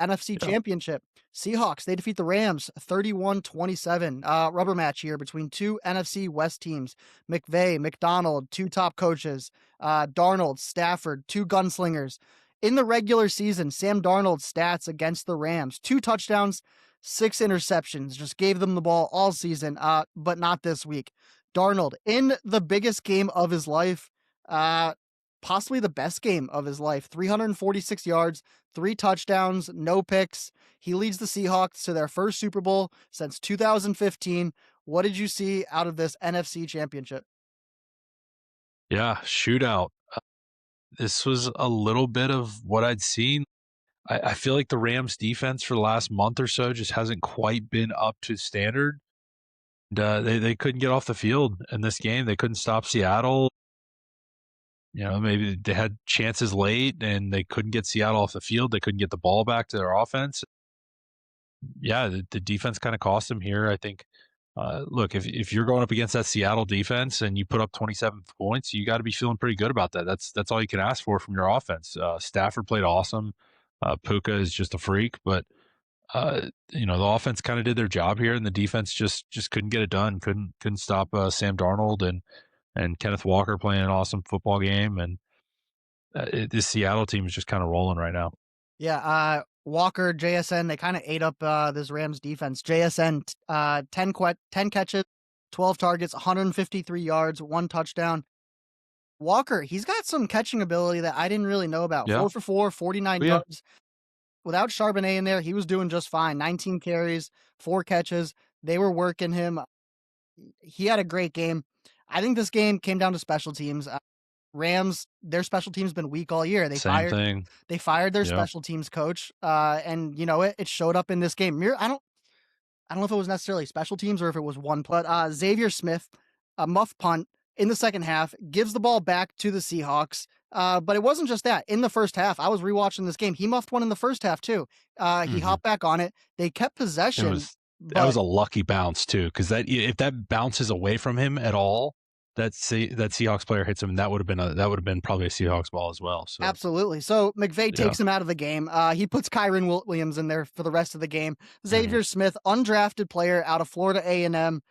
NFC Yeah. Championship. Seahawks, they defeat the Rams 31-27. Rubber match here between two NFC West teams. McVay, McDonald, two top coaches. Darnold, Stafford, two gunslingers. In the regular season, Sam Darnold's stats against the Rams: 2 touchdowns, 6 interceptions. Just gave them the ball all season, but not this week. Darnold, in the biggest game of his life, uh, possibly the best game of his life, 346 yards, 3 touchdowns, no picks. He leads the Seahawks to their first Super Bowl since 2015. What did you see out of this NFC Championship? Yeah, shootout. This was a little bit of what I'd seen. I feel like the Rams defense for the last month or so just hasn't quite been up to standard. And, they couldn't get off the field in this game. They couldn't stop Seattle. Maybe they had chances late and they couldn't get Seattle off the field. They couldn't get the ball back to their offense. Yeah, the defense kind of cost them here. I think, look, if you're going up against that Seattle defense and you put up 27 points, you got to be feeling pretty good about that. That's all you can ask for from your offense. Stafford played awesome. Puka is just a freak, but the offense kind of did their job here, and the defense just couldn't get it done. Couldn't stop Sam Darnold and Kenneth Walker playing an awesome football game, and this Seattle team is just kind of rolling right now. Yeah, Walker, JSN, they kind of ate up this Rams defense. JSN, 10 catches, 12 targets, 153 yards, 1 touchdown. Walker, he's got some catching ability that I didn't really know about. Yeah. 4 for 4, 49 Yeah. yards. Without Charbonnet in there, he was doing just fine. 19 carries, 4 catches. They were working him. He had a great game. I think this game came down to special teams. Rams, their special teams been weak all year. Same thing. They fired their Yeah. special teams coach, and it showed up in this game. I don't know if it was necessarily special teams or if it was one, but Xavier Smith, a muff punt in the second half, gives the ball back to the Seahawks. But it wasn't just that. In the first half, I was rewatching this game. He muffed one in the first half too. He Mhm. hopped back on it. They kept possession. That was a lucky bounce too, because if that bounces away from him at all, that Seahawks player hits him, that would have been probably a Seahawks ball as well. So Absolutely. So McVay Yeah. takes him out of the game. He puts Kyron Williams in there for the rest of the game. Xavier Smith, undrafted player out of Florida A&M.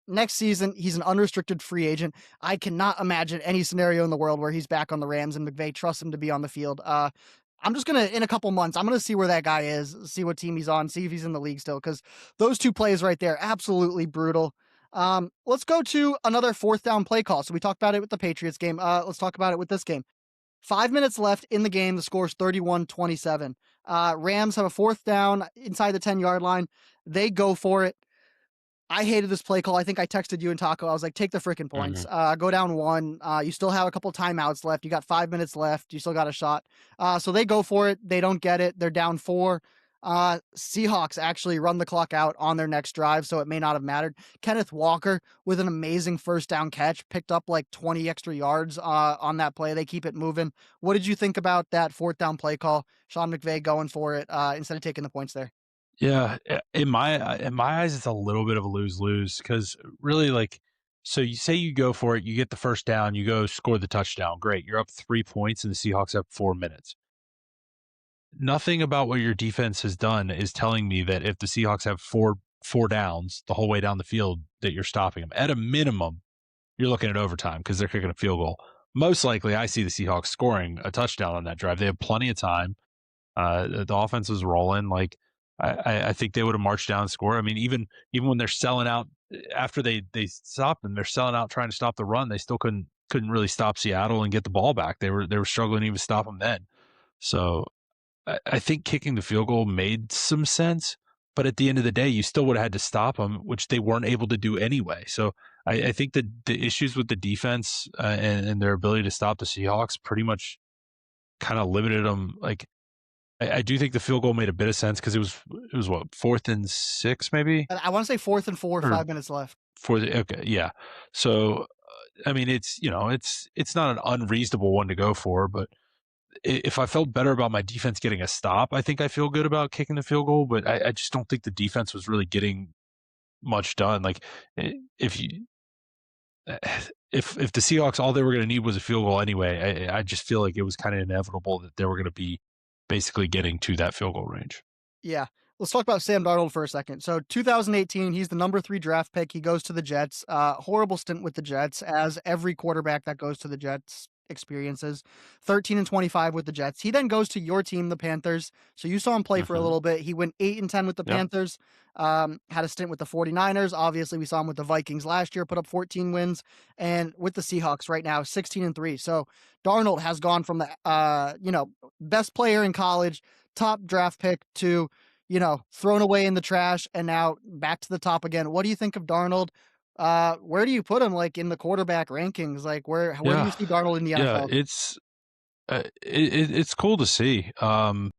Next season, he's an unrestricted free agent. I cannot imagine any scenario in the world where he's back on the Rams and McVay trusts him to be on the field. I'm just going to, in a couple months, I'm going to see where that guy is, see what team he's on, see if he's in the league still, because those two plays right there, absolutely brutal. Let's go to another fourth down play call. So we talked about it with the Patriots game. Let's talk about it with this game. 5 minutes left in the game. The score's 31-27. Rams have a fourth down inside the 10-yard line. They go for it. I hated this play call. I think I texted you and Taco. I was like, take the freaking points. Go down 1. You still have a couple timeouts left. You got 5 minutes left. You still got a shot. So they go for it. They don't get it. They're down 4. Seahawks actually run the clock out on their next drive, so it may not have mattered. Kenneth Walker with an amazing first down catch, picked up like 20 extra yards on that play. They keep it moving. What did you think about that fourth down play call? Sean McVay going for it instead of taking the points there. Yeah, in my eyes, it's a little bit of a lose-lose, because really, so you say you go for it, you get the first down, you go score the touchdown, great, you're up 3 points, and the Seahawks have 4 minutes. Nothing about what your defense has done is telling me that if the Seahawks have four downs the whole way down the field, that you're stopping them. At a minimum, you're looking at overtime because they're kicking a field goal. Most likely, I see the Seahawks scoring a touchdown on that drive. They have plenty of time. The offense was rolling. I think they would have marched down and scored. I mean, even when they're selling out after they stopped them, they're selling out trying to stop the run. They still couldn't really stop Seattle and get the ball back. They were struggling to even stop them then. So I think kicking the field goal made some sense, but at the end of the day, you still would have had to stop them, which they weren't able to do anyway. So I think that the issues with the defense and their ability to stop the Seahawks pretty much kind of limited them. I do think the field goal made a bit of sense because it was what, 4th and 6 maybe? I want to say 4th and 4, 5 minutes left. Okay, yeah. So I mean, it's not an unreasonable one to go for, but if I felt better about my defense getting a stop, I think I feel good about kicking the field goal, but I just don't think the defense was really getting much done. If the Seahawks, all they were going to need was a field goal anyway, I just feel like it was kind of inevitable that they were going to be basically getting to that field goal range. Yeah. Let's talk about Sam Darnold for a second. So 2018, he's the number 3 draft pick. He goes to the Jets. Horrible stint with the Jets, as every quarterback that goes to the Jets experiences. 13-25 with the Jets. He then goes to your team, the Panthers. So you saw him play for a Mhm. little bit. He went 8-10 with the Yep. Panthers. Had a stint with the 49ers. Obviously, we saw him with the Vikings last year, put up 14 wins, and with the Seahawks right now, 16-3. So Darnold has gone from the best player in college, top draft pick, to thrown away in the trash and now back to the top again. What do you think of Darnold? Where do you put him, like, in the quarterback rankings? Like, where do you Yeah. see Darnold in the Yeah, NFL? it's cool to see. I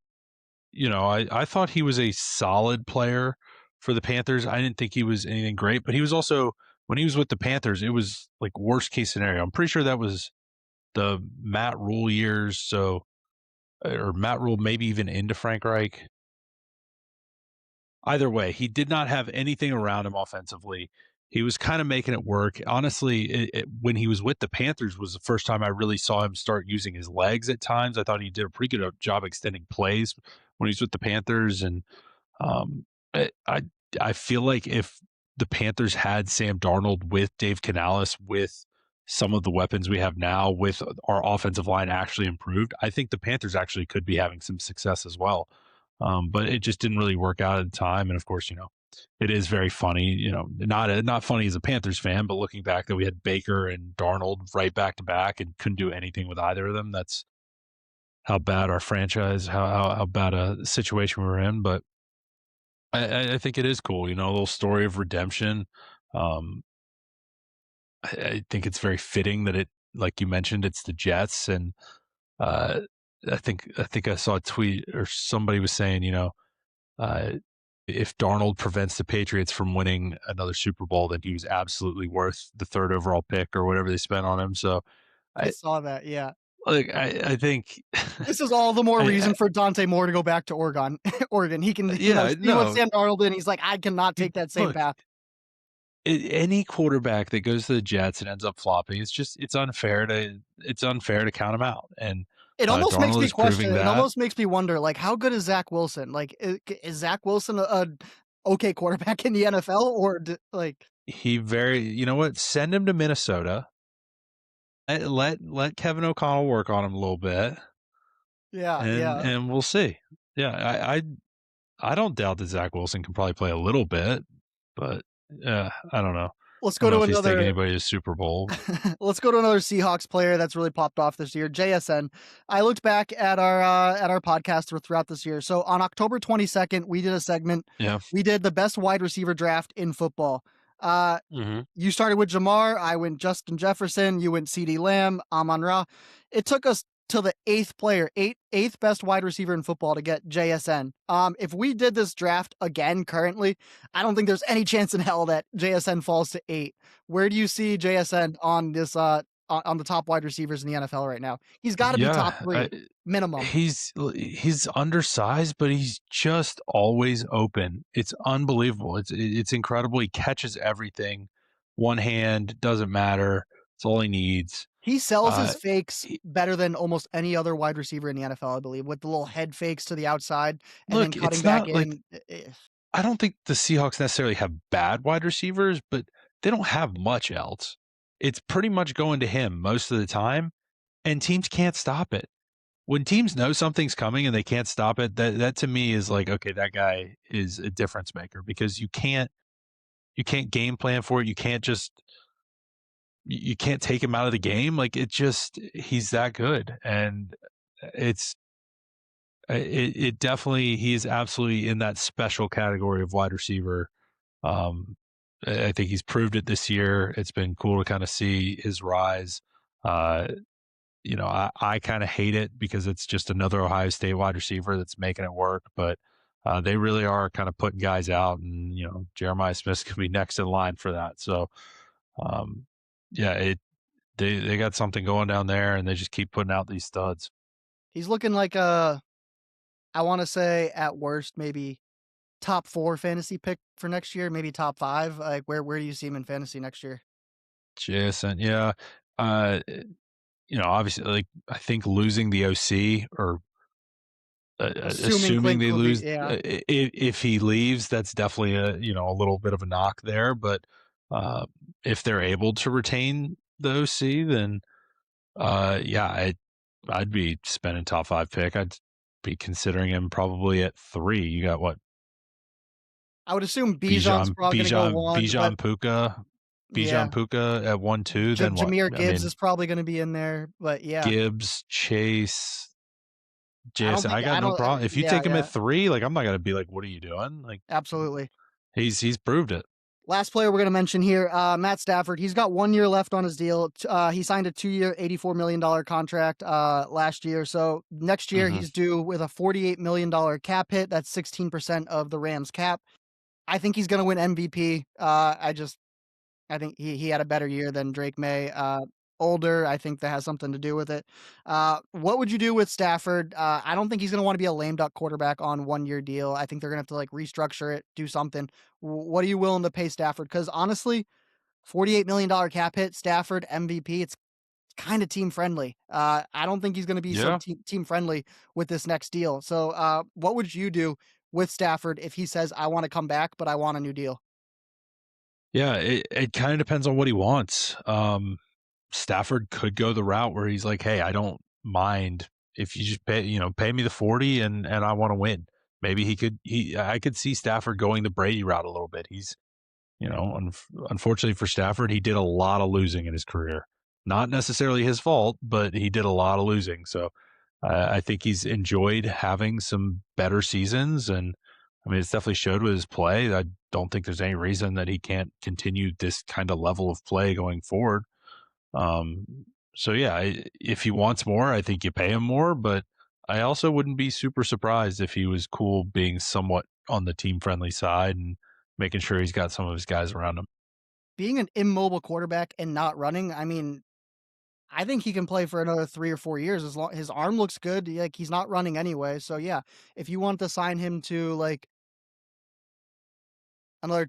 thought he was a solid player for the Panthers. I didn't think he was anything great, but he was also, when he was with the Panthers, it was like worst case scenario. I'm pretty sure that was the Matt Rule years, or Matt Rule maybe even into Frank Reich. Either way, he did not have anything around him offensively. He was kind of making it work. Honestly, when he was with the Panthers was the first time I really saw him start using his legs at times. I thought he did a pretty good job extending plays when he was with the Panthers. And um, I feel like if the Panthers had Sam Darnold with Dave Canales, with some of the weapons we have now, with our offensive line actually improved, I think the Panthers actually could be having some success as well. But it just didn't really work out at the time. And of course, it is very funny. Not funny as a Panthers fan, but looking back that we had Baker and Darnold right back to back and couldn't do anything with either of them. That's how bad our franchise, how bad a situation we were in. But I think it is cool, a little story of redemption. Um, I think it's very fitting that like you mentioned, it's the Jets, and uh, I think I saw a tweet or somebody was saying, uh, if Darnold prevents the Patriots from winning another Super Bowl, then he was absolutely worth the third overall pick or whatever they spent on him. So I I saw that. Yeah. I think This is all the more I reason for Dante Moore to go back to Oregon. Oregon. He can, yeah, see what no, Sam Darnold did. And he's like, I cannot take that same look, path. any quarterback that goes to the Jets and ends up flopping, it's unfair to count him out. And It almost makes Darnold me is proving question. It that. almost makes me wonder, like, how good is Zach Wilson? Like, is Zach Wilson a okay quarterback in the NFL, or like? You know what? Send him to Minnesota. Let Kevin O'Connell work on him a little bit, Yeah, and yeah. and we'll see. Yeah, I don't doubt that Zach Wilson can probably play a little bit, but I don't know. Let's I go don't know to if he's taking another. anybody to the Super Bowl. Let's go to another Seahawks player that's really popped off this year, JSN. I looked back at our podcast throughout this year. So on October 22nd, we did a segment. Yeah. We did the best wide receiver draft in football. Uh, Hmm. you started with Jamar. I went Justin Jefferson. You went CeeDee Lamb, Amon Ra. It took us to the eighth best wide receiver in football to get JSN. If we did this draft again currently, I don't think there's any chance in hell that JSN falls to 8. Where do you see JSN on this on the top wide receivers in the NFL right now? He's got to be top Yeah, 3 minimum. he's undersized, but he's just always open. It's unbelievable. It's incredible. He catches everything. One hand doesn't matter. It's all he needs. He sells Uh, his fakes he, better than almost any other wide receiver in the NFL, I believe, with the little head fakes to the outside and then Look, cutting it's back not like in. I don't think the Seahawks necessarily have bad wide receivers, but they don't have much else. It's pretty much going to him most of the time, and teams can't stop it. When teams know something's coming and they can't stop it, that to me is like, okay, that guy is a difference maker, because you can't game plan for it. You can't take him out of the game. Like, he's that good. And it's it definitely, he's absolutely in that special category of wide receiver. Um, I think he's proved it this year. It's been cool to kind of see his rise. Uh, I kind of hate it because it's just another Ohio State wide receiver that's making it work, but they really are kind of putting guys out, and Jeremiah Smith's gonna be next in line for that. So, um, yeah, they got something going down there, and they just keep putting out these studs. He's looking like a, I want to say at worst maybe top 4 fantasy pick for next year, maybe top 5. Like, where do you see him in fantasy next year? Jason, yeah, uh, obviously, like, I think losing the OC, or Assuming assuming Clint they Kubi, lose, yeah. if he leaves, that's definitely a little bit of a knock there. But uh, if they're able to retain the OC, then yeah, I'd be spending top 5 pick. I'd be considering him probably at 3. You got what? I would assume Bijan's probably gonna go 1, but Bijan yeah. Puka at 1-2. Then what? Jahmyr I Gibbs mean, is probably gonna be in there, but yeah. Gibbs, Chase, I don't JS. think I got I no don't problem if you yeah, take him at yeah, 3. Like I'm not gonna be like, what are you doing? Like absolutely. he's proved it. Last player we're gonna mention here, Matt Stafford. He's got 1 year left on his deal. He signed a 2-year, $84 million contract last year. So next year Hmm. he's due with a $48 million cap hit. That's 16% of the Rams cap. I think he's gonna win MVP. I think he had a better year than Drake May. Older, I think that has something to do with it. What would you do with Stafford? I don't think he's going to want to be a lame duck quarterback on 1 year deal. I think they're going to have to like restructure it, do something. What are you willing to pay Stafford? Because honestly, $48 million cap hit, Stafford MVP. It's kind of team friendly. I don't think he's going to be so Yeah. team friendly with this next deal. So, what would you do with Stafford if he says, "I want to come back, but I want a new deal"? Yeah, it kind of depends on what he wants. Stafford could go the route where he's like, "Hey, I don't mind if you just pay me the 40 and I want to win." Maybe I could see Stafford going the Brady route a little bit. He's, unfortunately for Stafford, he did a lot of losing in his career. Not necessarily his fault, but he did a lot of losing. So I think he's enjoyed having some better seasons, and I mean, it's definitely showed with his play. I don't think there's any reason that he can't continue this kind of level of play going forward. Um, so yeah, if he wants more, I think you pay him more, but I also wouldn't be super surprised if he was cool being somewhat on the team friendly side and making sure he's got some of his guys around him. Being an immobile quarterback and not running, I mean, I think he can play for another 3 or 4 years as long his arm looks good, like, he's not running anyway, so yeah, if you want to sign him to, like, another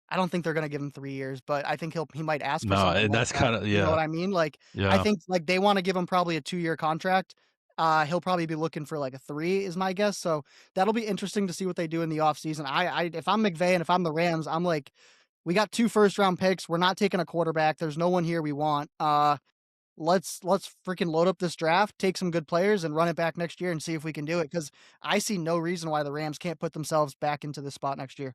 I don't think they're gonna give him 3 years, but I think he might ask for No, something and like that's that, kind of you know yeah, what I mean? Like, I yeah, think, like, they wanna give him probably a 2-year contract, he'll probably be looking for, like, a 3 is my guess, so that'll be interesting to see what they do in the offseason. I if I'm McVay and if I'm the Rams, I'm like, "We got 2 first round picks, we're not taking a quarterback, there's no one here we want, let's freaking load up this draft, take some good players, and run it back next year and see if we can do it." Because I see no reason why the Rams can't put themselves back into this spot next year.